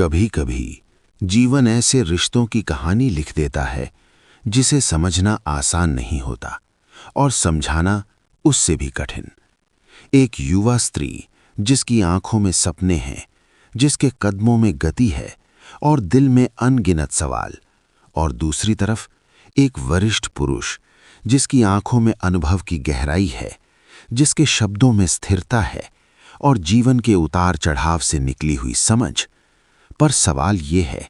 कभी कभी जीवन ऐसे रिश्तों की कहानी लिख देता है जिसे समझना आसान नहीं होता और समझाना उससे भी कठिन। एक युवा स्त्री जिसकी आंखों में सपने हैं, जिसके कदमों में गति है और दिल में अनगिनत सवाल, और दूसरी तरफ एक वरिष्ठ पुरुष जिसकी आंखों में अनुभव की गहराई है, जिसके शब्दों में स्थिरता है और जीवन के उतार चढ़ाव से निकली हुई समझ। पर सवाल ये है,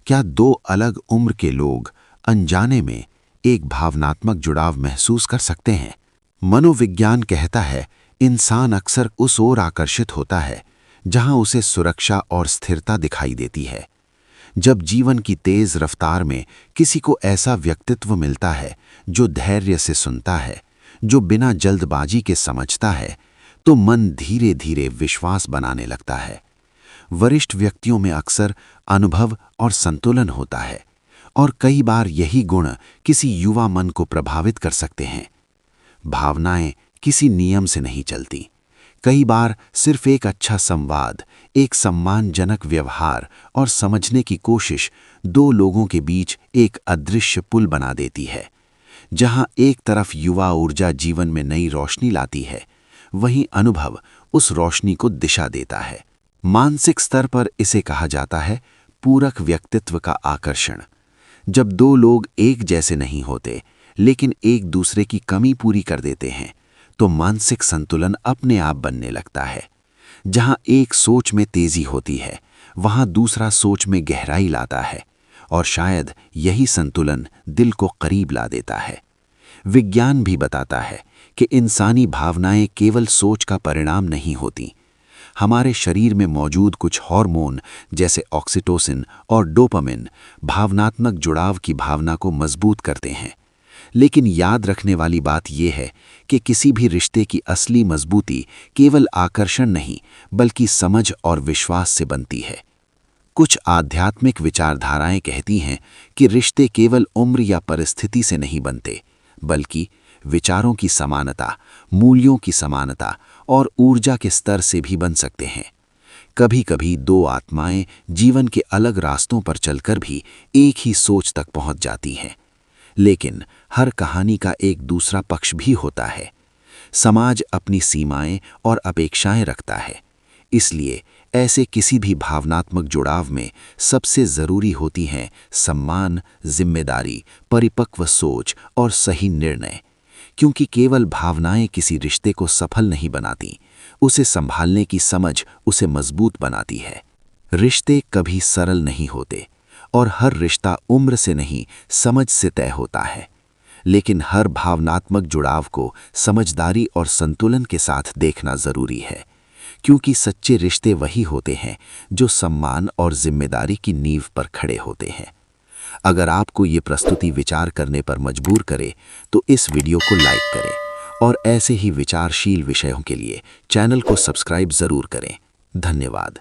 क्या दो अलग उम्र के लोग अनजाने में एक भावनात्मक जुड़ाव महसूस कर सकते हैं? मनोविज्ञान कहता है, इंसान अक्सर उस ओर आकर्षित होता है जहां उसे सुरक्षा और स्थिरता दिखाई देती है। जब जीवन की तेज रफ्तार में किसी को ऐसा व्यक्तित्व मिलता है जो धैर्य से सुनता है, जो बिना जल्दबाजी के समझता है, तो मन धीरे धीरे विश्वास बनाने लगता है। वरिष्ठ व्यक्तियों में अक्सर अनुभव और संतुलन होता है और कई बार यही गुण किसी युवा मन को प्रभावित कर सकते हैं। भावनाएं किसी नियम से नहीं चलती। कई बार सिर्फ एक अच्छा संवाद, एक सम्मानजनक व्यवहार और समझने की कोशिश दो लोगों के बीच एक अदृश्य पुल बना देती है। जहां एक तरफ युवा ऊर्जा जीवन में नई रोशनी लाती है, वहीं अनुभव उस रोशनी को दिशा देता है। मानसिक स्तर पर इसे कहा जाता है पूरक व्यक्तित्व का आकर्षण। जब दो लोग एक जैसे नहीं होते लेकिन एक दूसरे की कमी पूरी कर देते हैं, तो मानसिक संतुलन अपने आप बनने लगता है। जहां एक सोच में तेजी होती है, वहां दूसरा सोच में गहराई लाता है और शायद यही संतुलन दिल को करीब ला देता है। विज्ञान भी बताता है कि इंसानी भावनाएं केवल सोच का परिणाम नहीं होती। हमारे शरीर में मौजूद कुछ हार्मोन जैसे ऑक्सीटोसिन और डोपामिन भावनात्मक जुड़ाव की भावना को मजबूत करते हैं। लेकिन याद रखने वाली बात यह है कि किसी भी रिश्ते की असली मजबूती केवल आकर्षण नहीं, बल्कि समझ और विश्वास से बनती है। कुछ आध्यात्मिक विचारधाराएं कहती हैं कि रिश्ते केवल उम्र या परिस्थिति से नहीं बनते, बल्कि विचारों की समानता, मूल्यों की समानता और ऊर्जा के स्तर से भी बन सकते हैं। कभी कभी दो आत्माएं जीवन के अलग रास्तों पर चलकर भी एक ही सोच तक पहुंच जाती हैं। लेकिन हर कहानी का एक दूसरा पक्ष भी होता है। समाज अपनी सीमाएं और अपेक्षाएं रखता है, इसलिए ऐसे किसी भी भावनात्मक जुड़ाव में सबसे जरूरी होती हैं सम्मान, जिम्मेदारी, परिपक्व सोच और सही निर्णय। क्योंकि केवल भावनाएं किसी रिश्ते को सफल नहीं बनाती, उसे संभालने की समझ उसे मजबूत बनाती है। रिश्ते कभी सरल नहीं होते और हर रिश्ता उम्र से नहीं, समझ से तय होता है। लेकिन हर भावनात्मक जुड़ाव को समझदारी और संतुलन के साथ देखना जरूरी है, क्योंकि सच्चे रिश्ते वही होते हैं जो सम्मान और जिम्मेदारी की नींव पर खड़े होते हैं। अगर आपको ये प्रस्तुति विचार करने पर मजबूर करे, तो इस वीडियो को लाइक करें और ऐसे ही विचारशील विषयों के लिए चैनल को सब्सक्राइब जरूर करें। धन्यवाद।